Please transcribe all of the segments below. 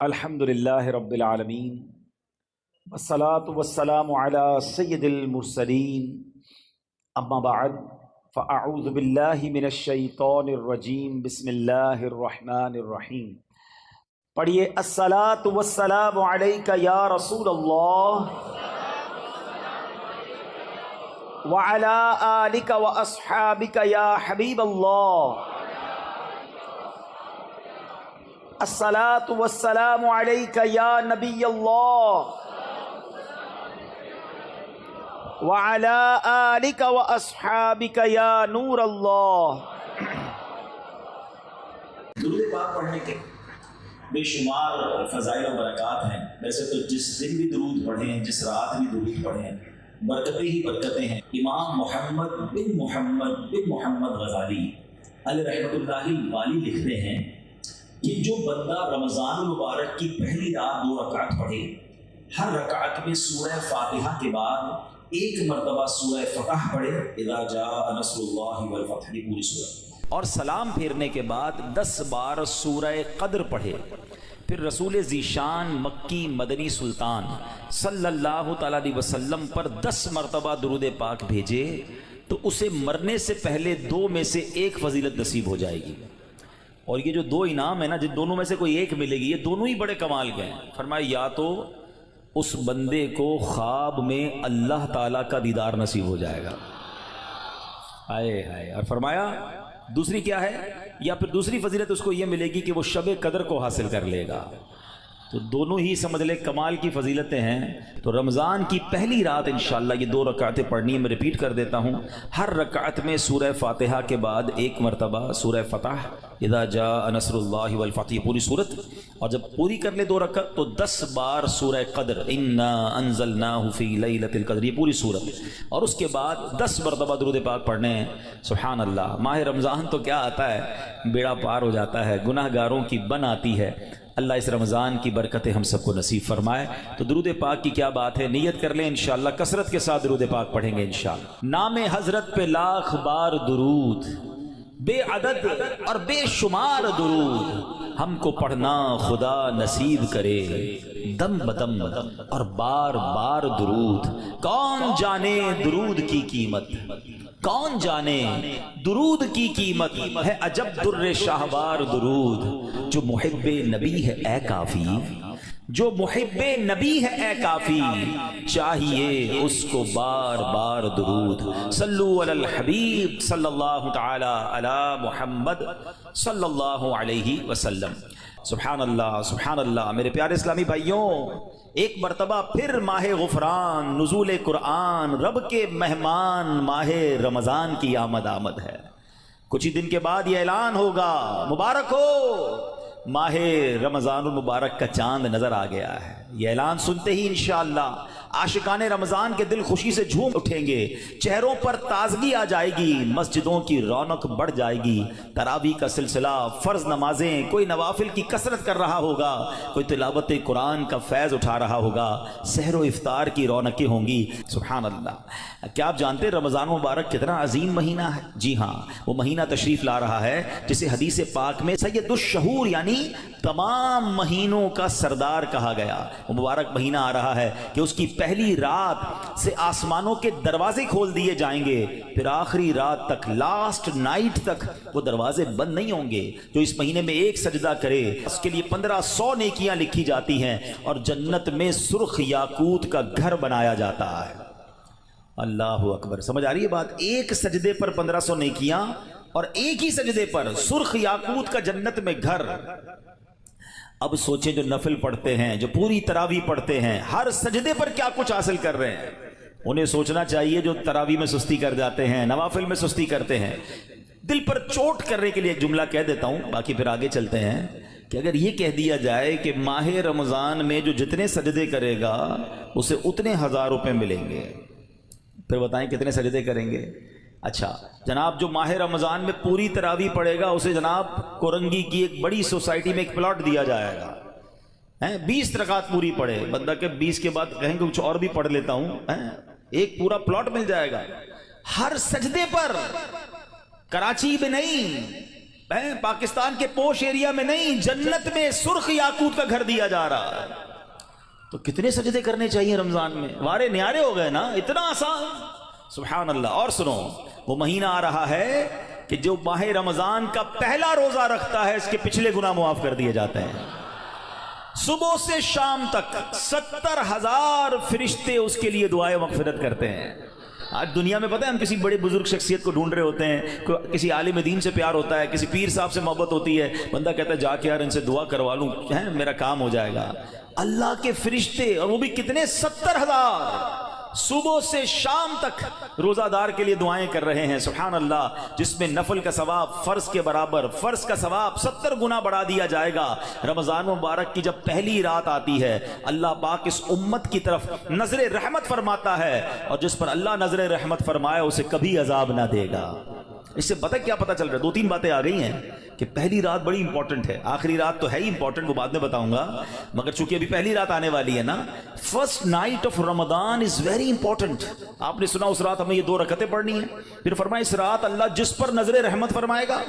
الحمدللہ رب العالمین والصلاة والسلام علی سید المرسلین اما بعد فاعوذ باللہ من الشیطان الرجیم بسم اللہ الرحمن الرحیم۔ پڑھیے الصلاة والسلام علیک یا رسول اللہ وعلی آلک واصحابک یا حبیب اللہ۔ الصلاة والسلام علیک یا نبی اللہ وعلی آلک واصحابک یا نور اللہ۔ درود پاک پڑھنے کے بے شمار فضائل و برکات ہیں۔ ویسے تو جس دن بھی درود پڑھیں، جس رات بھی درود پڑھیں، برکتیں ہی برکتیں ہیں۔ امام محمد بن محمد غزالی علیہ رحمۃ اللہ والی لکھتے ہیں کہ جو بندہ رمضان المبارک کی پہلی رات 2 رکعت پڑھے، ہر رکعت میں سورہ فاتحہ کے بعد ایک مرتبہ سورہ فتح پڑھے، اذا جاء نصر اللہ والفتح، پوری سورہ، اور سلام پھیرنے کے بعد 10 بار سورہ قدر پڑھے، پھر رسول ذیشان مکی مدنی سلطان صلی اللہ تعالیٰ علیہ وسلم پر 10 مرتبہ درود پاک بھیجے، تو اسے مرنے سے پہلے 2 میں سے ایک فضیلت نصیب ہو جائے گی۔ اور یہ جو 2 انعام ہیں نا، جن دونوں میں سے کوئی ایک ملے گی، یہ دونوں ہی بڑے کمال کے ہیں۔ فرمایا یا تو اس بندے کو خواب میں اللہ تعالیٰ کا دیدار نصیب ہو جائے گا، ہائے ہائے، اور فرمایا دوسری کیا ہے، یا پھر دوسری فضیلت اس کو یہ ملے گی کہ وہ شب قدر کو حاصل کر لے گا۔ تو دونوں ہی سمجھ لے کمال کی فضیلتیں ہیں۔ تو رمضان کی پہلی رات انشاءاللہ یہ 2 رکعتیں پڑھنی ہے۔ میں ریپیٹ کر دیتا ہوں، ہر رکعت میں سورہ فاتحہ کے بعد ایک مرتبہ سورہ فتح، اذا جاء نصر اللہ والفتح، پوری صورت، اور جب پوری کر لے 2 رکعت تو 10 بار سورہ قدر، انا انزلناہ فی لیلۃ القدر، یہ پوری صورت، اور اس کے بعد 10 مرتبہ درود پاک پڑھنے ہیں۔ سبحان اللہ، ماہ رمضان تو کیا آتا ہے، بیڑا پار ہو جاتا ہے، گناہ گاروں کی بن آتی ہے۔ اللہ اس رمضان کی برکتیں ہم سب کو نصیب فرمائے۔ تو درود پاک کی کیا بات ہے، نیت کر لیں انشاءاللہ، کثرت کے ساتھ درود پاک پڑھیں گے انشاءاللہ۔ نام حضرت پہ لاکھ بار درود، بے عدد اور بے شمار درود، ہم کو پڑھنا خدا نصیب کرے، دم بدم اور بار بار درود۔ کون جانے درود کی قیمت، کون جانے درود کی قیمت ہے، عجب در شاہوار درود، جو محب نبی ہے اے کافی، جو محب نبی ہے اے کافی، چاہیے اس کو بار بار درود۔ صلو علی الحبیب صلی اللہ تعالی علی محمد صلی اللہ علیہ وسلم۔ سبحان اللہ سبحان اللہ۔ میرے پیارے اسلامی بھائیوں، ایک مرتبہ پھر ماہ غفران، نزول قرآن، رب کے مہمان ماہ رمضان کی آمد ہے۔ کچھ ہی دن کے بعد یہ اعلان ہوگا، مبارک ہو، ماہ رمضان المبارک کا چاند نظر آ گیا ہے۔ یہ اعلان سنتے ہی انشاءاللہ عاشقان رمضان کے دل خوشی سے جھوم اٹھیں گے، چہروں پر تازگی آ جائے گی، مسجدوں کی رونق بڑھ جائے گی، تراویح کا سلسلہ، فرض نمازیں، کوئی نوافل کی کثرت کر رہا ہوگا، کوئی تلاوت قرآن کا فیض اٹھا رہا ہوگا، سحر و افطار کی رونقیں ہوں گی۔ سبحان اللہ۔ کیا آپ جانتے ہیں رمضان مبارک کتنا عظیم مہینہ ہے؟ جی ہاں، وہ مہینہ تشریف لا رہا ہے جسے حدیث پاک میں سید الشہور یعنی تمام مہینوں کا سردار کہا گیا۔ وہ مبارک مہینہ آ رہا ہے کہ اس کی پہلی رات سے آسمانوں کے دروازے کھول دیے جائیں گے، پھر آخری رات تک، لاسٹ نائٹ تک وہ دروازے بند نہیں ہوں گے۔ جو اس مہینے میں ایک سجدہ کرے اس کے لیے 1500 نیکیاں لکھی جاتی ہیں، اور جنت میں سرخ یاقوت کا گھر بنایا جاتا ہے۔ اللہ اکبر، سمجھ آ رہی ہے بات؟ ایک سجدے پر 1500 نیکیاں، اور ایک ہی سجدے پر سرخ یاقوت کا جنت میں گھر۔ اب سوچیں جو نفل پڑھتے ہیں، جو پوری تراویح پڑھتے ہیں، ہر سجدے پر کیا کچھ حاصل کر رہے ہیں، انہیں سوچنا چاہیے جو تراویح میں سستی کر جاتے ہیں، نوافل میں سستی کرتے ہیں۔ دل پر چوٹ کرنے کے لیے ایک جملہ کہہ دیتا ہوں، باقی پھر آگے چلتے ہیں، کہ اگر یہ کہہ دیا جائے کہ ماہ رمضان میں جو جتنے سجدے کرے گا اسے اتنے 1000 روپے ملیں گے، پھر بتائیں کتنے سجدے کریں گے؟ اچھا جناب، جو ماہ رمضان میں پوری تراویح پڑھے گا اسے جناب کورنگی کی ایک بڑی سوسائٹی میں ایک پلاٹ دیا جائے گا، 20 رکعت پوری پڑھے، بندہ کہ 20 کے بعد کہیں کہ کچھ اور بھی پڑھ لیتا ہوں، ایک پورا پلاٹ مل جائے گا۔ ہر سجدے پر، کراچی میں نہیں، پاکستان کے پوش ایریا میں نہیں، جنت میں سرخ یاقوت کا گھر دیا جا رہا ہے. تو کتنے سجدے کرنے چاہیے رمضان میں؟ وارے نیارے ہو گئے نا، اتنا آسان. سبحان اللہ. اور سنو، وہ مہینہ آ رہا ہے کہ جو ماہ رمضان کا پہلا روزہ رکھتا ہے اس کے پچھلے گناہ معاف کر دیے جاتے ہیں. صبح سے شام تک 70,000 فرشتے اس کے لیے دعائیں مغفرت کرتے ہیں. آج دنیا میں پتہ ہے ہم کسی بڑے بزرگ شخصیت کو ڈھونڈ رہے ہوتے ہیں، کسی عالم دین سے پیار ہوتا ہے، کسی پیر صاحب سے محبت ہوتی ہے، بندہ کہتا ہے جا کے یار ان سے دعا کروا لوں، میرا کام ہو جائے گا. اللہ کے فرشتے، اور وہ بھی کتنے، 70,000 صبح سے شام تک روزہ دار کے لیے دعائیں کر رہے ہیں. سبحان اللہ. جس میں نفل کا ثواب فرض کے برابر، فرض کا ثواب 70 گنا بڑھا دیا جائے گا. رمضان مبارک کی جب پہلی رات آتی ہے، اللہ پاک اس امت کی طرف نظر رحمت فرماتا ہے، اور جس پر اللہ نظر رحمت فرمائے اسے کبھی عذاب نہ دے گا. اس سے پتہ کیا پتہ چل رہا ہے؟ 2-3 باتیں آ گئی ہیں کہ پہلی رات بڑی امپورٹنٹ ہے. آخری رات تو ہے ہی امپورٹنٹ، وہ بعد میں بتاؤں گا، مگر چونکہ ابھی پہلی رات آنے والی ہے نا. First night of Ramzan is very important. آپ نے سنا اس رات ہمیں یہ 2 رکعتیں پڑھنی ہیں. پھر فرمایا اس رات اللہ جس پر نظر رحمت فرمائے گا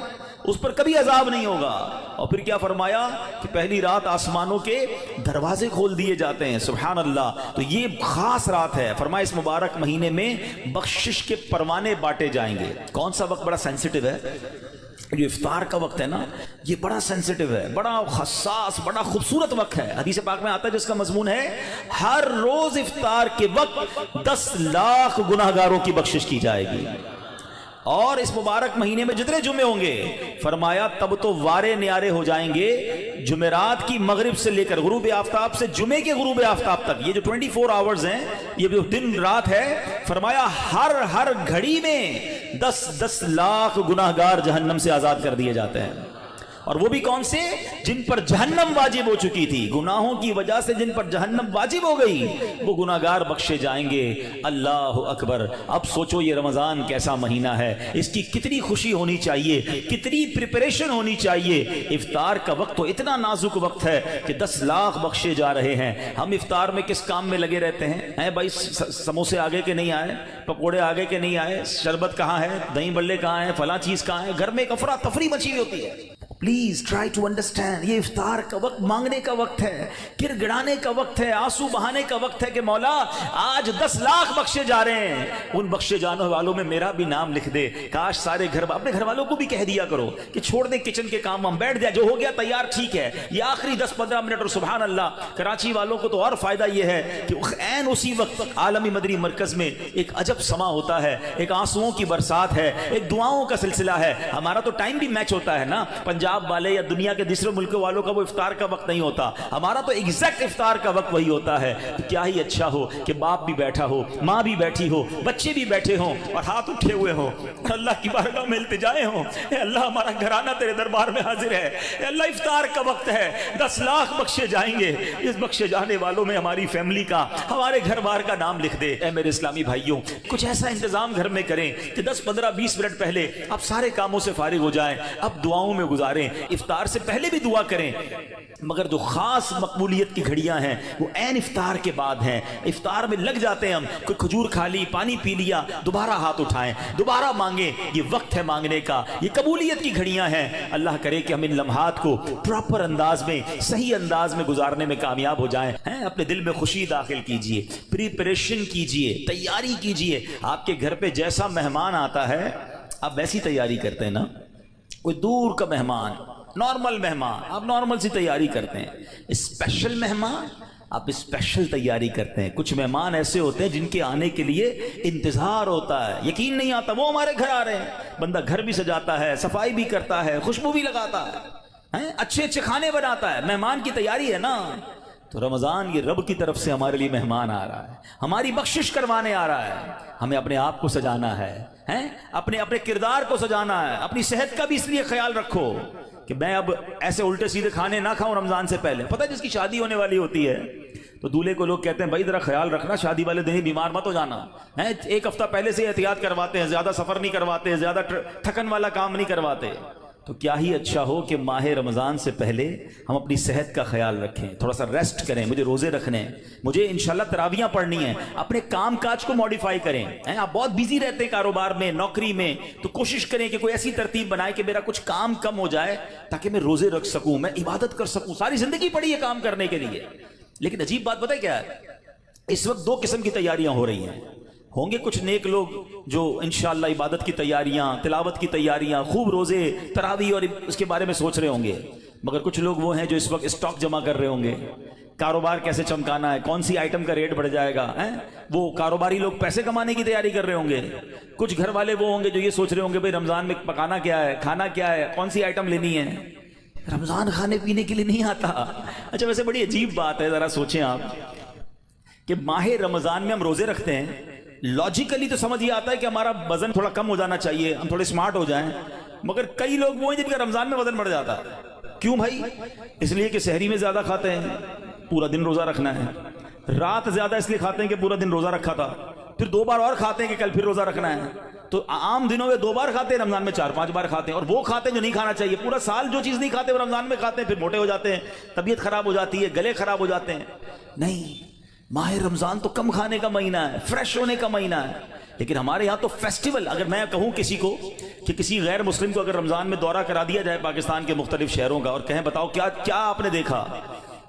اس پر کبھی عذاب نہیں ہوگا. اور پھر کیا فرمایا کہ پہلی رات آسمانوں کے دروازے کھول دیے جاتے ہیں. سبحان اللہ. تو یہ خاص رات ہے. فرمایا اس مبارک مہینے میں بخشش کے پروانے بانٹے جائیں گے. کون سا وقت بڑا سینسٹیو ہے؟ جو افطار کا وقت ہے نا، یہ بڑا سینسٹیو ہے، بڑا حساس، بڑا خوبصورت وقت ہے. حدیث پاک میں آتا ہے جس کا مضمون ہے ہر روز افطار کے وقت 10 لاکھ گناہگاروں کی بخشش کی جائے گی. اور اس مبارک مہینے میں جتنے جمعے ہوں گے، فرمایا تب تو وارے نیارے ہو جائیں گے. جمعرات کی مغرب سے لے کر غروب آفتاب سے جمعے کے غروب آفتاب تک، یہ جو 24 آورز ہیں، یہ جو دن رات ہے، فرمایا ہر گھڑی میں 10 لاکھ گناہگار جہنم سے آزاد کر دیے جاتے ہیں. اور وہ بھی کون سے؟ جن پر جہنم واجب ہو چکی تھی، گناہوں کی وجہ سے جن پر جہنم واجب ہو گئی، وہ گناہگار بخشے جائیں گے. اللہ اکبر. اب سوچو یہ رمضان کیسا مہینہ ہے، اس کی کتنی خوشی ہونی چاہیے، کتنی پریپریشن ہونی چاہیے. افطار کا وقت تو اتنا نازک وقت ہے کہ 10 لاکھ بخشے جا رہے ہیں. ہم افطار میں کس کام میں لگے رہتے ہیں؟ بھائی سموسے آگے کے نہیں آئے، پکوڑے آگے کے نہیں آئے، شربت کہاں ہے، دہی بلے کہاں ہیں، فلاں چیز کہاں ہے. گھر میں ایک افراتفری مچی ہوئی ہوتی ہے. پلیز ٹرائی ٹو انڈرسٹینڈ، یہ افطار کا وقت مانگنے کا وقت ہے، گڑگڑانے کا وقت ہے، آنسو بہانے کا وقت ہے کہ مولا آج 10 لاکھ بخشے جا رہے ہیں. ان بخشے جانے والوں میں میرا بھی نام لکھ دے. کاش سارے اپنے گھر والوں کو بھی کہہ دیا کرو کہ چھوڑ دیں کچن کے کام، ہم بیٹھ جائے، جو ہو گیا تیار ٹھیک ہے، یہ آخری 10-15 منٹ. اور سبحان اللہ، کراچی والوں کو تو اور فائدہ یہ ہے کہ عین اسی وقت عالمی مدنی مرکز میں ایک عجب سما ہوتا ہے، ایک آنسوؤں کی برسات ہے، ایک دعاؤں کا سلسلہ ہے. ہمارا تو ٹائم بھی میچ ہوتا ہے نا، پنجاب والے یا دنیا کے دوسرے ملکوں والوں کا وہ افطار کا وقت نہیں ہوتا، ہمارا تو ایگزیکٹ افطار کا وقت وہی ہوتا ہے. تو کیا ہی اچھا ہو کہ باپ بھی بیٹھا ہو، ماں بھی بیٹھی ہو، بچے بھی بیٹھے ہوں اور ہاتھ اٹھے ہوئے ہوں، اللہ کی بارگاہ میں التجائیں ہوں، اے اللہ ہمارا گھرانہ تیرے دربار میں حاضر ہے، اے اللہ افطار کا وقت ہے، 10 لاکھ بخشے جائیں گے. اس بخشے جانے والوں میں ہماری فیملی کا، ہمارے گھر بار کا نام لکھ دے. اے میرے اسلامی بھائیوں، کچھ ایسا انتظام گھر میں کریں کہ 10-15-20 منٹ پہلے آپ سارے کاموں سے فارغ ہو جائیں، اب دعاؤں میں گزاریں. افطار سے پہلے بھی دعا کریں، مگر جو خاص مقبولیت کی گھڑیاں ہیں وہ عین افطار کے بعد ہیں. افطار میں لگ جاتے ہیں ہم، کوئی کھجور کھا لی، پانی پی لیا، دوبارہ ہاتھ اٹھائیں، دوبارہ مانگیں. یہ وقت ہے مانگنے کا، یہ قبولیت کی گھڑیاں ہیں. اللہ کرے کہ ہم ان لمحات کو پراپر انداز میں، صحیح انداز میں گزارنے میں کامیاب ہو جائیں. اپنے دل میں خوشی داخل کیجئے، پریپریشن کیجئے، تیاری کیجئے. آپ کے گھر پہ جیسا مہمان آتا ہے آپ ویسی تیاری کرتے ہیں نا. کوئی دور کا مہمان، نارمل مہمان، آپ نارمل سی تیاری کرتے ہیں. اسپیشل مہمان آپ اسپیشل تیاری کرتے ہیں. کچھ مہمان ایسے ہوتے ہیں جن کے آنے کے لیے انتظار ہوتا ہے، یقین نہیں آتا وہ ہمارے گھر آ رہے ہیں. بندہ گھر بھی سجاتا ہے، صفائی بھی کرتا ہے، خوشبو بھی لگاتا ہے، اچھے اچھے کھانے بناتا ہے. مہمان کی تیاری ہے نا. تو رمضان یہ رب کی طرف سے ہمارے لیے مہمان آ رہا ہے، ہماری بخشش کروانے آ رہا ہے. ہمیں اپنے آپ کو سجانا ہے، اپنے کردار کو سجانا ہے. اپنی صحت کا بھی اس لیے خیال رکھو کہ میں اب ایسے الٹے سیدھے کھانے نہ کھاؤں رمضان سے پہلے. پتہ ہے جس کی شادی ہونے والی ہوتی ہے تو دولہے کو لوگ کہتے ہیں بھائی ذرا خیال رکھنا، شادی والے دن ہی بیمار مت ہو جانا. 1 ہفتہ پہلے سے احتیاط کرواتے ہیں، زیادہ سفر نہیں کرواتے، زیادہ تھکن والا کام نہیں کرواتے. تو کیا ہی اچھا ہو کہ ماہ رمضان سے پہلے ہم اپنی صحت کا خیال رکھیں، تھوڑا سا ریسٹ کریں. مجھے روزے رکھنے ہیں، مجھے انشاءاللہ تراویحاں پڑھنی ہیں. اپنے کام کاج کو موڈیفائی کریں. آپ بہت بیزی رہتے ہیں کاروبار میں، نوکری میں، تو کوشش کریں کہ کوئی ایسی ترتیب بنائے کہ میرا کچھ کام کم ہو جائے تاکہ میں روزے رکھ سکوں، میں عبادت کر سکوں. ساری زندگی پڑی ہے کام کرنے کے لیے. لیکن عجیب بات پتہ ہے کیا ہے؟ اس وقت دو قسم کی تیاریاں ہو رہی ہیں. ہوں گے کچھ نیک لوگ جو انشاءاللہ عبادت کی تیاریاں، تلاوت کی تیاریاں، خوب روزے، تراویح اور اس کے بارے میں سوچ رہے ہوں گے. مگر کچھ لوگ وہ ہیں جو اس وقت اسٹاک جمع کر رہے ہوں گے، کاروبار کیسے چمکانا ہے، کون سی آئٹم کا ریٹ بڑھ جائے گا. وہ کاروباری لوگ پیسے کمانے کی تیاری کر رہے ہوں گے. کچھ گھر والے وہ ہوں گے جو یہ سوچ رہے ہوں گے بھئی رمضان میں پکانا کیا ہے، کھانا کیا ہے، کون سی آئٹم لینی ہے. رمضان کھانے پینے کے لیے نہیں آتا. اچھا ویسے بڑی عجیب بات ہے، ذرا سوچیں آپ کہ ماہ رمضان میں ہم روزے رکھتے ہیں. لاجیکلی تو سمجھ یہ آتا ہے کہ ہمارا وزن تھوڑا کم ہو جانا چاہیے، ہم تھوڑے سمارٹ ہو جائیں. مگر کئی لوگ وہ ہیں جن کا رمضان میں وزن بڑھ جاتا ہے. کیوں بھائی؟ اس لیے کہ سحری میں زیادہ کھاتے ہیں، پورا دن روزہ رکھنا ہے. رات زیادہ اس لیے کھاتے ہیں کہ پورا دن روزہ رکھا تھا، پھر 2 بار اور کھاتے ہیں کہ کل پھر روزہ رکھنا ہے. تو عام دنوں میں 2 بار کھاتے ہیں، رمضان میں 4-5 بار کھاتے ہیں. اور وہ کھاتے ہیں جو نہیں کھانا چاہیے. پورا سال جو چیز نہیں کھاتے وہ رمضان میں کھاتے ہیں، پھر موٹے ہو جاتے ہیں، طبیعت خراب ہو جاتی ہے، گلے خراب ہو جاتے ہیں. نہیں، ماہ رمضان تو کم کھانے کا مہینہ ہے، فریش ہونے کا مہینہ ہے. لیکن ہمارے یہاں تو فیسٹیول، اگر میں کہوں کسی کو کہ کسی غیر مسلم کو اگر رمضان میں دورہ کرا دیا جائے پاکستان کے مختلف شہروں کا اور کہیں بتاؤ کیا آپ نے دیکھا،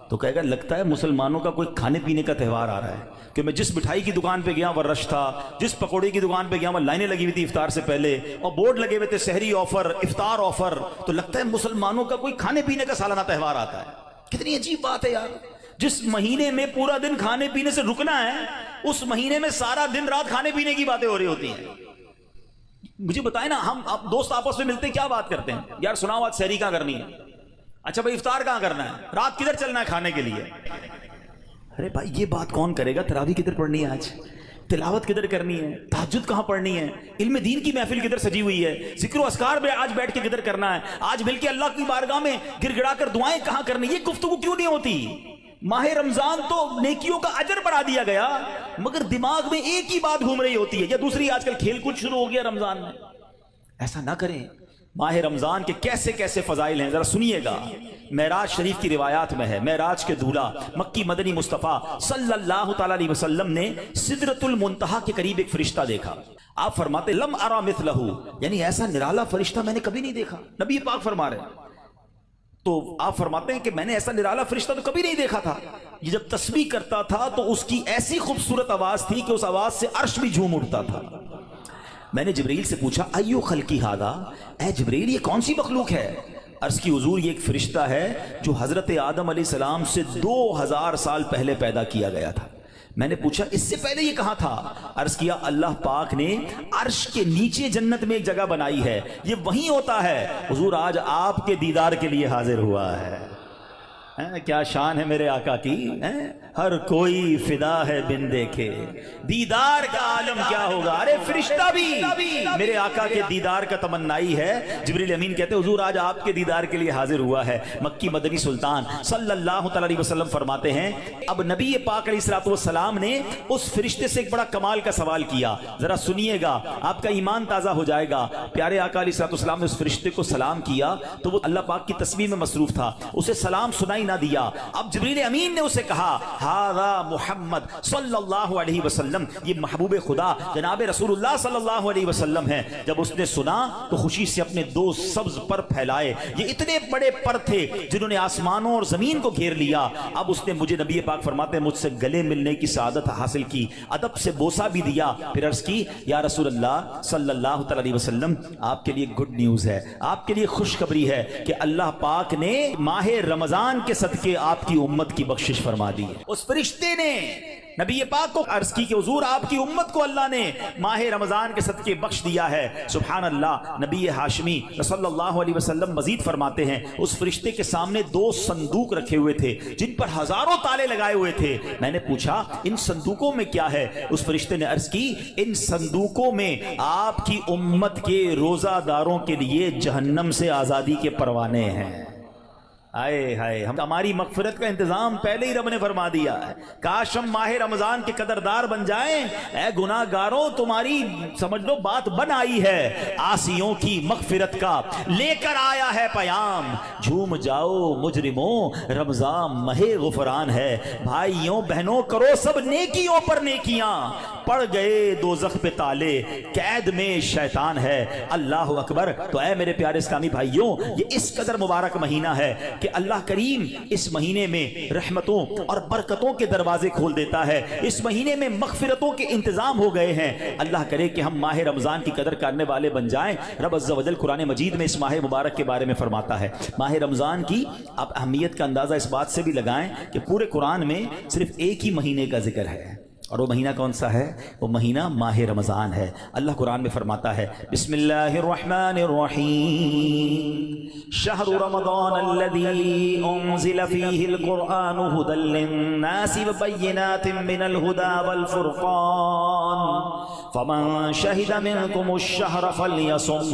تو کہے گا لگتا ہے مسلمانوں کا کوئی کھانے پینے کا تہوار آ رہا ہے. کہ میں جس مٹھائی کی دکان پہ گیا وہ رش تھا، جس پکوڑے کی دکان پہ گیا وہ لائنیں لگی ہوئی تھی افطار سے پہلے، اور بورڈ لگے ہوئے تھے سحری آفر، افطار آفر. تو لگتا ہے مسلمانوں کا کوئی کھانے پینے کا سالانہ تہوار آتا ہے. کتنی عجیب بات ہے یار. جس مہینے میں پورا دن کھانے پینے سے رکنا ہے، اس مہینے میں سارا دن رات کھانے پینے کی باتیں ہو رہی ہوتی ہیں. مجھے بتائیں نا، ہم دوست آپس میں ملتے کیا بات کرتے ہیں؟ یار سناؤ آج سحری کہاں کرنی ہے؟ اچھا بھائی افطار کہاں کرنا ہے؟ رات کدھر چلنا ہے کھانے کے لیے؟ ارے بھائی یہ بات کون کرے گا؟ تراویح کدھر پڑھنی ہے آج؟ تلاوت کدھر کرنی ہے؟ تہجد کہاں پڑھنی ہے؟ علم دین کی محفل کدھر سجی ہوئی ہے؟ ذکر و اذکار میں آج بیٹھ کے کدھر کرنا ہے؟ آج مل کے اللہ کی بارگاہ میں گر گڑا کر دعائیں کہاں کرنی؟ یہ گفتگو کیوں نہیں ہوتی؟ ماہ رمضان تو نیکیوں کا اجر بڑھا دیا گیا، مگر دماغ میں ایک ہی بات گھوم رہی ہوتی ہے. یا دوسری، آج کل کھیل کود شروع ہو گیا رمضان میں. ایسا نہ کریں. ماہ رمضان کے کیسے کیسے فضائل ہیں ذرا سنیے گا. معراج شریف کی روایات میں ہے، معراج کے دولہ مکی مدنی مصطفیٰ صلی اللہ تعالیٰ علیہ وسلم نے سدرۃ المنتہا کے قریب ایک فرشتہ دیکھا. آپ فرماتے لم ارا مثلہ، یعنی ایسا نرالا فرشتہ میں نے کبھی نہیں دیکھا. نبی پاک فرما رہے ہیں. تو آپ فرماتے ہیں کہ میں نے ایسا نرالا فرشتہ تو کبھی نہیں دیکھا تھا. یہ جب تسبیح کرتا تھا تو اس کی ایسی خوبصورت آواز تھی کہ اس آواز سے عرش بھی جھوم اٹھتا تھا. میں نے جبرائیل سے پوچھا ایو خلقی ھذا، اے جبرائیل یہ کون سی مخلوق ہے؟ عرض کی حضور یہ ایک فرشتہ ہے جو حضرت آدم علیہ السلام سے 2000 سال پہلے پیدا کیا گیا تھا. میں نے پوچھا اس سے پہلے یہ کہاں تھا؟ عرض کیا اللہ پاک نے عرش کے نیچے جنت میں ایک جگہ بنائی ہے، یہ وہیں ہوتا ہے. حضور آج آپ کے دیدار کے لیے حاضر ہوا ہے. کیا شان ہے میرے آقا کی، ہر کوئی فدا ہے بن دیکھے، دیدار کا عالم کیا ہوگا. ارے فرشتہ بھی میرے آقا کے دیدار کا تمنائی ہے. جبریل امین کہتے ہیں حضور آج آپ کے دیدار کے لیے حاضر ہوا ہے. مکی مدنی سلطان صلی اللہ تعالی علیہ وسلم فرماتے ہیں اب نبی پاک علیہ الصلوۃ والسلام نے اس فرشتے سے ایک بڑا کمال کا سوال کیا. ذرا سنیے گا، آپ کا ایمان تازہ ہو جائے گا. پیارے آقا علیہ الصلوۃ والسلام نے اس فرشتے کو سلام کیا تو وہ اللہ پاک کی تسبیح میں مصروف تھا، اسے سلام سنائی نہ دیا. اب جبریل امین نے اسے کہا ہذا محمد صلی اللہ علیہ وسلم، یہ محبوب خدا جناب رسول اللہ صلی اللہ علیہ وسلم ہے. جب اس نے سنا تو خوشی سے اپنے 2 سبز پر پھیلائے. یہ اتنے بڑے پر تھے جنہوں نے آسمانوں اور زمین کو گھیر لیا. اب اس نے مجھے نبی پاک فرماتے ہیں مجھ سے گلے ملنے کی سعادت حاصل کی، ادب سے بوسہ بھی دیا. پھر عرض کی یا رسول اللہ صلی اللہ تعالی علیہ وسلم آپ کے لیے گڈ نیوز ہے، آپ کے لیے خوشخبری ہے کہ اللہ پاک نے ماہ رمضان کے صدقے آپ کی امت کی بخشش فرما دی. اس فرشتے نے نبی پاک کو عرض کی کہ حضور آپ کی امت کو اللہ نے ماہ رمضان کے صدقے بخش دیا ہے. سبحان اللہ. نبی ہاشمی صلی اللہ علیہ وسلم مزید فرماتے ہیں اس فرشتے کے سامنے 2 صندوق رکھے ہوئے تھے جن پر ہزاروں تالے لگائے ہوئے تھے. میں نے پوچھا ان صندوقوں میں کیا ہے؟ اس فرشتے نے عرض کی ان صندوقوں میں آپ کی امت کے روزہ داروں کے لیے جہنم سے آزادی کے پروانے ہیں. آئے ہائے، ہماری مغفرت کا انتظام پہلے ہی رب نے فرما دیا ہے۔ کاش ہم ماہ رمضان کے قدردار بن جائیں۔ اے گناہ گاروں، تمہاری سمجھ لو بات بن آئی ہے، عاصیوں کی مغفرت کا لے کر آیا ہے پیام۔ جھوم جاؤ مجرموں، رمضان ماہ غفران ہے۔ بھائیوں بہنوں، کرو سب نیکیوں پر نیکیاں، پڑ گئے دوزخ پہ تالے، قید میں شیطان ہے۔ اللہ اکبر۔ تو اے میرے پیارے اسلامی بھائیوں، یہ اس قدر مبارک مہینہ ہے کہ اللہ کریم اس مہینے میں رحمتوں اور برکتوں کے دروازے کھول دیتا ہے۔ اس مہینے میں مغفرتوں کے انتظام ہو گئے ہیں۔ اللہ کرے کہ ہم ماہ رمضان کی قدر کرنے والے بن جائیں۔ رب عز و جل قرآن مجید میں اس ماہ مبارک کے بارے میں فرماتا ہے۔ ماہ رمضان کی آپ اہمیت کا اندازہ اس بات سے بھی لگائیں کہ پورے قرآن میں صرف ایک ہی مہینے کا ذکر ہے، اور وہ مہینہ کون سا ہے؟ وہ مہینہ ماہ رمضان ہے۔ اللہ قرآن میں فرماتا ہے، بسم اللہ الرحمن الرحیم، شہر رمضان الذی انزل فیہ القرآن ھدی للناس وبینات من الھدی والفرقان فمن شہد منکم الشہر فلیصم۔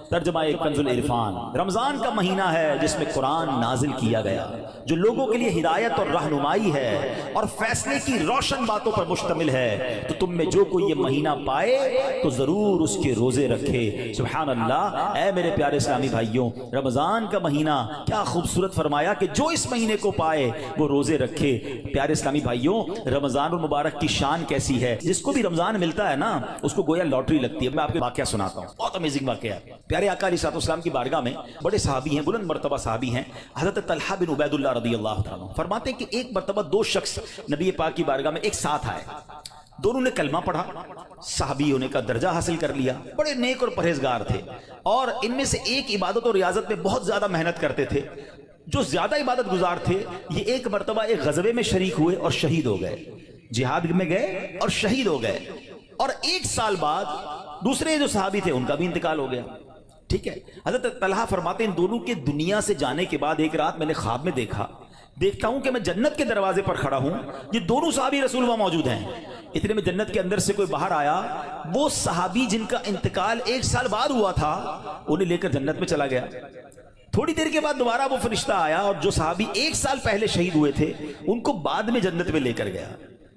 ترجمہ کنز العرفان۔ رمضان کا مہینہ ہے جس میں قرآن نازل کیا گیا، جو لوگوں کے لیے ہدایت اور رہنمائی ہے اور فیصلے کی روشن باتوں پر مشتمل ہے۔ تو تم میں جو کوئی یہ مہینہ پائے تو ضرور اس کے روزے رکھے۔ سبحان اللہ۔ اے میرے پیارے اسلامی بھائیوں، رمضان کا مہینہ کیا خوبصورت فرمایا کہ جو اس مہینے کو پائے وہ روزے رکھے۔ پیارے اسلامی بھائیوں، رمضان المبارک کی شان کیسی ہے؟ جس کو بھی رمضان ملتا ہے نا، اس کو گویا لاٹری لگتی ہے۔ میں آپ کو واقعہ سناتا ہوں، بہت امیزنگ واقعہ ہے۔ پیارے آقا علیہ الصلوۃ والسلام کی بارگاہ میں بڑے صحابی ہیں، بلند مرتبہ صحابی ہیں، حضرت طلحہ بن عبید اللہ رضی اللہ تعالیٰ عنہ فرماتے ہیں کہ ایک مرتبہ دو شخص نبی پاک کی بارگاہ میں ایک ساتھ آئے۔ دونوں نے کلمہ پڑھا، صحابی ہونے کا درجہ حاصل کر لیا، بڑے نیک اور پرہیزگار تھے، اور ان میں سے ایک عبادت اور ریاضت میں بہت زیادہ محنت کرتے تھے۔ جو زیادہ عبادت گزار تھے، یہ ایک مرتبہ ایک غزوے میں شریک ہوئے اور شہید ہو گئے، جہاد میں گئے اور شہید ہو گئے، اور ایک سال بعد دوسرے جو صحابی تھے ان کا بھی انتقال ہو گیا۔ ٹھیک ہے، حضرت طلحہ فرماتے ہیں ان دونوں کے دنیا سے جانے کے بعد ایک رات میں نے خواب میں دیکھتا ہوں کہ میں جنت کے دروازے پر کھڑا ہوں، یہ دونوں صحابی رسول وہاں موجود ہیں۔ اتنے میں جنت کے اندر سے کوئی باہر آیا، وہ صحابی جن کا انتقال ایک سال بعد ہوا تھا انہیں لے کر جنت میں چلا گیا۔ تھوڑی دیر کے بعد دوبارہ وہ فرشتہ آیا اور جو صحابی ایک سال پہلے شہید ہوئے تھے ان کو بعد میں جنت میں لے کر گیا۔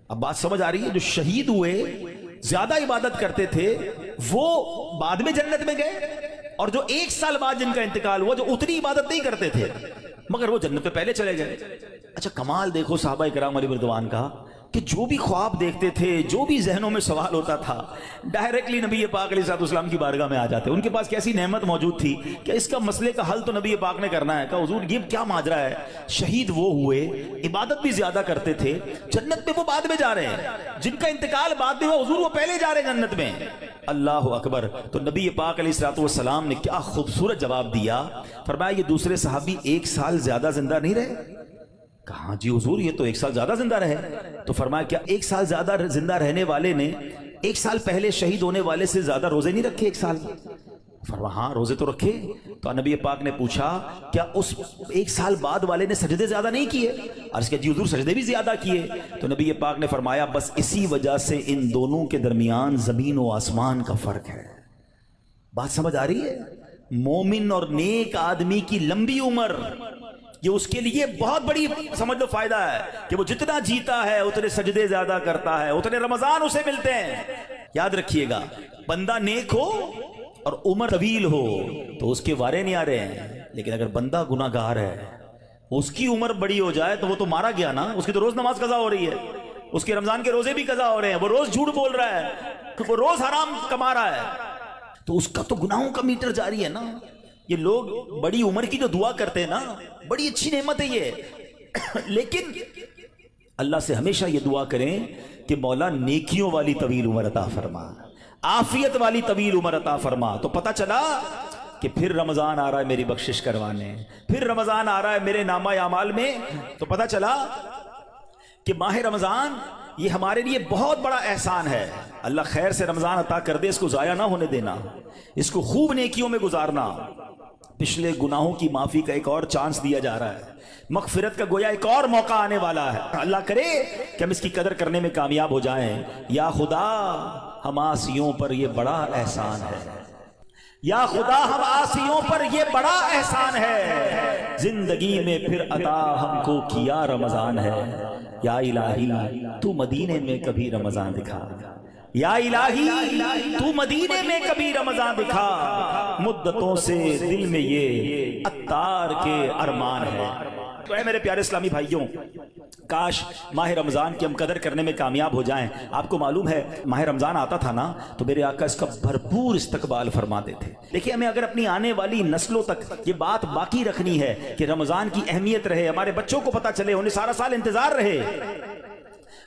اب بات سمجھ آ رہی ہے؟ جو شہید ہوئے، زیادہ عبادت کرتے تھے، وہ بعد میں جنت میں گئے، اور جو ایک سال بعد جن کا انتقال ہوا، جو اتنی عبادت نہیں کرتے تھے مگر وہ جنت میں پہلے چلے گئے۔ اچھا کمال دیکھو صحابہ کرام علیہ رضوان کا، کہ جو بھی خواب دیکھتے تھے، جو بھی ذہنوں میں سوال ہوتا تھا، ڈائریکٹلی نبی پاک علیہ السلام کی بارگاہ میں آ جاتے۔ ان کے پاس کیسی نعمت موجود تھی کہ اس کا مسئلے کا حل تو نبی پاک نے کرنا ہے۔ کہ حضور یہ کیا ماجرا ہے؟ شہید وہ ہوئے، عبادت بھی زیادہ کرتے تھے، جنت میں وہ بعد میں جا رہے ہیں، جن کا انتقال بعد میں ہوا حضور وہ پہلے جا رہے ہیں جنت میں۔ اللہ اکبر۔ تو نبی پاک علیہ السلام نے کیا خوبصورت جواب دیا، فرمایا یہ دوسرے صحابی ایک سال زیادہ زندہ نہیں رہے؟ کہاں جی حضور یہ تو ایک سال زیادہ زندہ رہے۔ تو فرمایا کیا ایک سال زیادہ زندہ رہنے والے نے ایک سال پہلے شہید ہونے والے سے زیادہ روزے نہیں رکھے ایک سال؟ فرمایا ہاں روزے تو رکھے۔ تو نبی پاک نے پوچھا کیا اس ایک سال بعد والے نے سجدے زیادہ نہیں کیے؟ عرض کیا جی حضور سجدے بھی زیادہ کیے۔ تو نبی پاک نے فرمایا بس اسی وجہ سے ان دونوں کے درمیان زمین و آسمان کا فرق ہے۔ بات سمجھ آ رہی ہے؟ مومن اور نیک آدمی کی لمبی عمر، یہ اس کے لیے بہت بڑی سمجھ لو فائدہ ہے کہ وہ جتنا جیتا ہے اتنے سجدے زیادہ کرتا ہے، اتنے رمضان اسے ملتے ہیں۔ یاد رکھیے گا، بندہ نیک ہو اور عمر طویل ہو تو اس کے وارے نہیں آ رہے ہیں، لیکن اگر بندہ گناہ گار ہے، اس کی عمر بڑی ہو جائے تو وہ تو مارا گیا نا، اس کی تو روز نماز قضا ہو رہی ہے، اس کے رمضان کے روزے بھی قضا ہو رہے ہیں، وہ روز جھوٹ بول رہا ہے، وہ روز حرام کما رہا ہے، تو اس کا تو گناہوں کا میٹر جاری ہے نا۔ یہ لوگ بڑی عمر کی جو دعا کرتے ہیں نا، بڑی اچھی نعمت ہے یہ، لیکن اللہ سے ہمیشہ یہ دعا کریں کہ مولا نیکیوں والی طویل عمر عطا فرما، عافیت والی طویل عمر عطا فرما۔ تو پتہ چلا کہ پھر رمضان آ رہا ہے میری بخشش کروانے، پھر رمضان آ رہا ہے میرے نامہ اعمال میں۔ تو پتہ چلا کہ ماہ رمضان یہ ہمارے لیے بہت بڑا احسان ہے۔ اللہ خیر سے رمضان عطا کر دے، اس کو ضائع نہ ہونے دینا، اس کو خوب نیکیوں میں گزارنا۔ پچھلے گناہوں کی معافی کا ایک اور چانس دیا جا رہا ہے، مغفرت کا گویا ایک اور موقع آنے والا ہے۔ اللہ کرے کہ ہم اس کی قدر کرنے میں کامیاب ہو جائیں۔ یا خدا ہم عاصیوں پر یہ بڑا احسان ہے، یا خدا ہم عاصیوں پر یہ بڑا احسان ہے، زندگی میں پھر عطا ہم کو کیا رمضان ہے، یا الہی تو مدینے میں کبھی رمضان دکھا، یا الہی تو مدینے میں کبھی رمضان دکھا، مدتوں سے دل میں یہ عطار کے ارمان ہے۔ تو اے میرے پیارے اسلامی بھائیوں، کاش ماہ رمضان کی ہم قدر کرنے میں کامیاب ہو جائیں۔ آپ کو معلوم ہے ماہ رمضان آتا تھا نا تو میرے آقا اس کا بھرپور استقبال فرماتے تھے۔ دیکھیے ہمیں اگر اپنی آنے والی نسلوں تک یہ بات باقی رکھنی ہے کہ رمضان کی اہمیت رہے، ہمارے بچوں کو پتہ چلے، انہیں سارا سال انتظار رہے،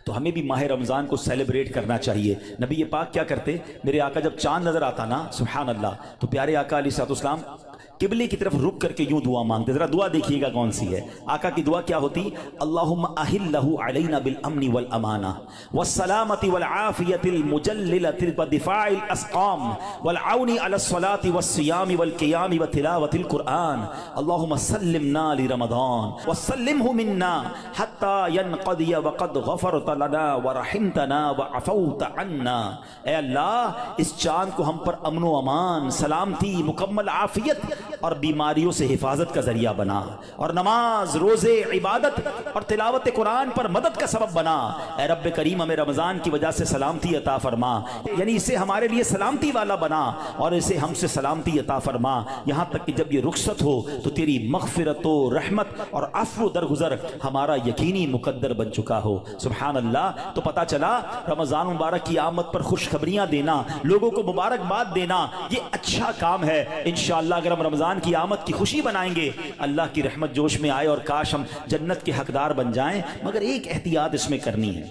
تو ہمیں بھی ماہ رمضان کو سیلیبریٹ کرنا چاہیے۔ نبی پاک کیا کرتے، میرے آقا جب چاند نظر آتا نا سبحان اللہ، تو پیارے آقا علیہ الصلوۃ والسلام قبلے کی طرف رک کر کے یوں دعا مانگتے۔ ذرا دعا دیکھیے گا کون سی ہے۔ آقا کی دعا کیا ہوتی، اللہم احلہ علینا بالامن والامانہ والسلامۃ والعافیۃ المجللۃ ودفاع الاسقام والعون علی الصلاۃ والصیام والقیام وتلاوۃ القرآن، اللہم سلمنا لرمضان وسلمہ منا حتی ینقضی وقد غفرت لنا ورحمتنا وعفوت عنا۔ اے اللہ اس چاند کو ہم پر امن و امان، سلامتی، مکمل عافیت اور بیماریوں سے حفاظت کا ذریعہ بنا، اور نماز، روزے، عبادت اور تلاوت قرآن پر مدد کا سبب بنا۔ اے رب کریم ہمیں رمضان کی وجہ سے سلامتی عطا فرما، یعنی اسے ہمارے لیے سلامتی والا بنا اور اسے ہم سے سلامتی عطا فرما، یہاں تک کہ جب یہ رخصت ہو تو تیری مغفرت و رحمت اور عفو درگزر ہمارا یقینی مقدر بن چکا ہو۔ سبحان اللہ۔ تو پتہ چلا رمضان مبارک کی آمد پر خوشخبریاں دینا، لوگوں کو مبارکباد دینا، یہ اچھا کام ہے۔ انشاءاللہ اگر ہم رمضان کی آمد کی خوشی بنائیں گے، اللہ کی رحمت جوش میں آئے اور کاش ہم جنت کے حقدار بن جائیں۔ مگر ایک احتیاط اس میں کرنی ہے،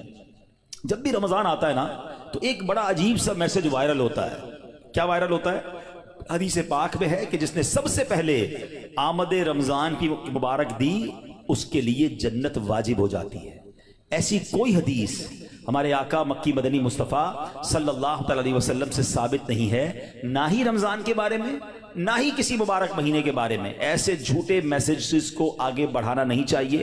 جب بھی رمضان آتا ہے نا تو ایک بڑا عجیب سا میسج وائرل ہوتا ہے۔ کیا وائرل ہوتا ہے؟ حدیث پاک میں ہے کہ جس نے سب سے پہلے آمد رمضان کی مبارک دی اس کے لیے جنت واجب ہو جاتی ہے۔ ایسی کوئی حدیث ہمارے آقا مکی مدنی مصطفیٰ صلی اللہ علیہ وسلم سے ثابت نہیں ہے، نہ ہی رمضان کے بارے میں نہ ہی کسی مبارک مہینے کے بارے میں۔ ایسے جھوٹے میسیجز کو آگے بڑھانا نہیں چاہیے۔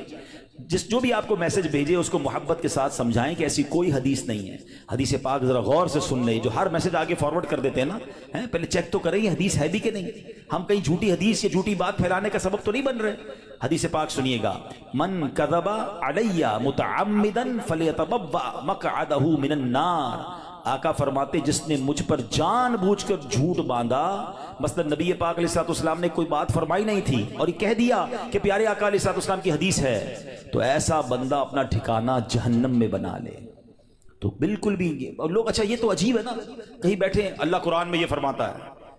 جو بھی آپ کو میسج بھیجے اس کو محبت کے ساتھ سمجھائیں کہ ایسی کوئی حدیث نہیں ہے۔ حدیث پاک ذرا غور سے سن لیں، جو ہر میسج آگے فارورڈ کر دیتے ہیں نا، پہلے چیک تو کریں یہ حدیث ہے بھی کہ نہیں، ہم کہیں جھوٹی حدیث یا جھوٹی بات پھیلانے کا سبب تو نہیں بن رہے۔ حدیث پاک سنیے گا، من کذب علی متعمدا فلیتبوأ مقعدہ من النار۔ آقا فرماتے جس نے مجھ پر جان بوجھ کر جھوٹ باندھا، مثلا نبی پاک علیہ الصلوۃ والسلام نے کوئی بات فرمائی نہیں تھی اور یہ کہہ دیا کہ پیارے آقا علیہ الصلوۃ والسلام کی حدیث ہے، تو ایسا بندہ اپنا ٹھکانہ جہنم میں بنا لے۔ تو بالکل بھی اور لوگ اچھا یہ تو عجیب ہے نا، کہیں بیٹھے اللہ قرآن میں یہ فرماتا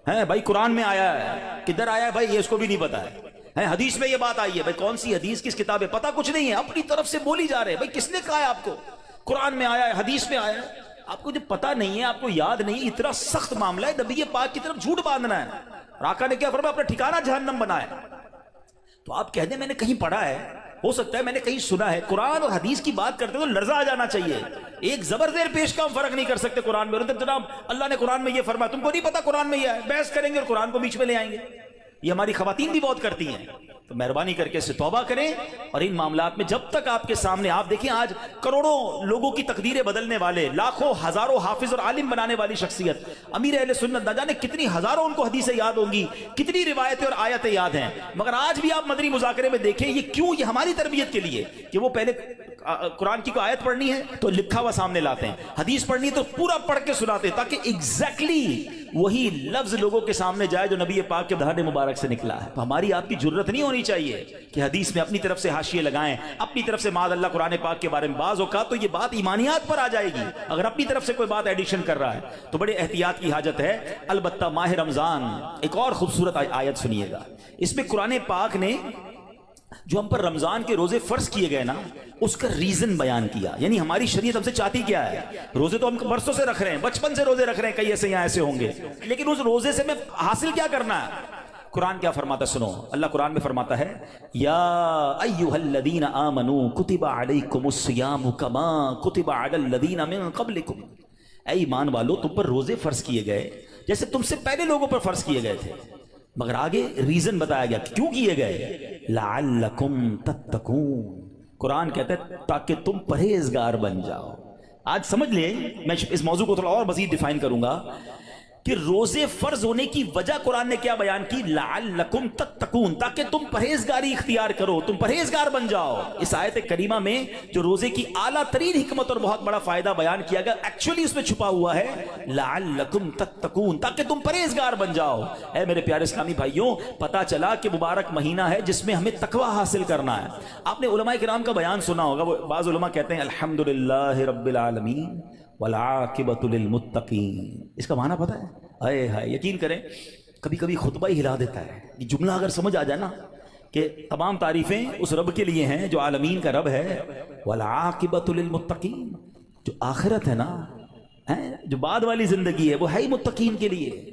ہے بھائی، قرآن میں آیا ہے، کدھر آیا ہے بھائی یہ اس کو بھی نہیں پتا ہے، حدیث میں یہ بات آئی ہے، بھائی کون سی حدیث کس کتاب ہے پتہ کچھ نہیں ہے، اپنی طرف سے بولی جا رہے ہیں۔ بھائی کس نے کہا ہے آپ کو قرآن میں آیا ہے، حدیث میں آیا ہے؟ آپ کو جو پتہ نہیں ہے، آپ کو یاد نہیں، اتنا سخت معاملہ ہے، نبی پاک کی طرف جھوٹ باندھنا ہے، اور آقا نے کیا فرمایا، اپنا ٹھکانہ جہنم بنایا۔ تو آپ کہہ دیں میں نے کہیں پڑھا ہے، ہو سکتا ہے میں نے کہیں سنا ہے، قرآن اور حدیث کی بات کرتے تو لرزہ آ جانا چاہیے۔ ایک زبر زیر پیش کا ہم فرق نہیں کر سکتے قرآن میں، اور جناب اللہ نے قرآن میں یہ فرمایا، تم کو نہیں پتا قرآن میں یہ ہے، بحث کریں گے اور قرآن کو بیچ میں لے آئیں گے۔ یہ ہماری خواتین بھی بہت کرتی ہیں، تو مہربانی کر کے اس سے توبہ کریں، اور ان معاملات میں جب تک آپ کے سامنے، آپ دیکھیں آج کروڑوں لوگوں کی تقدیریں بدلنے والے، لاکھوں ہزاروں حافظ اور عالم بنانے والی شخصیت امیر اہل سنت، نہ جانے کتنی ہزاروں ان کو حدیثیں یاد ہوں گی، کتنی روایتیں اور آیتیں یاد ہیں، مگر آج بھی آپ مدنی مذاکرے میں دیکھیں یہ کیوں، یہ ہماری تربیت کے لیے کہ وہ پہلے قرآن کی کوئی آیت پڑھنی ہے تو لکھا ہوا سامنے لاتے ہیں، حدیث پڑھنی ہے تو پورا پڑھ کے سناتے ہیں، تاکہ ایگزیکٹلی وہی لفظ لوگوں کے سامنے جائے جو نبی پاک کے دہان مبارک سے نکلا ہے۔ تو ہماری آپ کی جرت نہیں ہونی چاہیے کہ حدیث میں اپنی طرف سے حاشیے لگائیں، اپنی طرف سے معاذ اللہ قرآن پاک کے بارے میں بعض اوقات تو یہ بات ایمانیات پر آ جائے گی اگر اپنی طرف سے کوئی بات ایڈیشن کر رہا ہے، تو بڑے احتیاط کی حاجت ہے۔ البتہ ماہ رمضان ایک اور خوبصورت آیت سنیے گا، اس میں قرآن پاک نے جو ہم پر رمضان کے روزے فرض کیے گئے نا اس کا ریزن بیان کیا، یعنی ہماری شریعت ہم سے چاہتی کیا ہے۔ روزے تو ہم برسوں سے رکھ رہے ہیں، بچپن سے روزے رکھ رہے ہیں، کئی ایسے یہاں ایسے ہوں گے، لیکن اس روزے سے میں حاصل کیا کرنا ہے؟ قرآن کیا فرماتا ہے سنو، اللہ قرآن میں فرماتا ہے، یا ایھا الذین آمنوا کتب علیکم الصیام کما کتب علی الذین من قبلکم۔ اے ایمان والو تم پر روزے فرض کیے گئے جیسے تم سے پہلے لوگوں پر فرض کیے گئے تھے، مگر آگے ریزن بتایا گیا کیوں کیے گئے، لعلکم تتقون۔ قرآن کہتا ہے تاکہ تم پرہیزگار بن جاؤ۔ آج سمجھ لیں، میں اس موضوع کو تھوڑا اور مزید ڈیفائن کروں گا، کہ روزے فرض ہونے کی وجہ قرآن نے کیا بیان کی؟ لعلکم تتقون، تاکہ تم پرہیزگاری اختیار کرو، تم پرہیزگار بن جاؤ۔ اس آیت کریمہ میں جو روزے کی اعلیٰ ترین حکمت اور بہت بڑا فائدہ بیان کیا گیا، ایکچولی اس میں چھپا ہوا ہے لعلکم تتقون، تاکہ تم پرہیزگار بن جاؤ۔ اے میرے پیارے اسلامی بھائیوں، پتہ چلا کہ مبارک مہینہ ہے جس میں ہمیں تقوی حاصل کرنا ہے۔ آپ نے علماء کرام کا بیان سنا ہوگا، وہ بعض علماء کہتے ہیں الحمدللہ رب العالمین والعاقبۃ للمتقین۔ اس کا معنی پتہ ہے؟ اے ہائے، یقین کریں کبھی کبھی خطبہ ہی ہلا دیتا ہے یہ جملہ اگر سمجھ آ جائے نا کہ تمام تعریفیں اس رب کے لیے ہیں جو عالمین کا رب ہے، والعاقبۃ للمتقین، جو آخرت ہے نا، جو بعد والی زندگی ہے وہ ہے ہی متقین کے لیے۔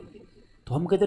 تو ہم کہتے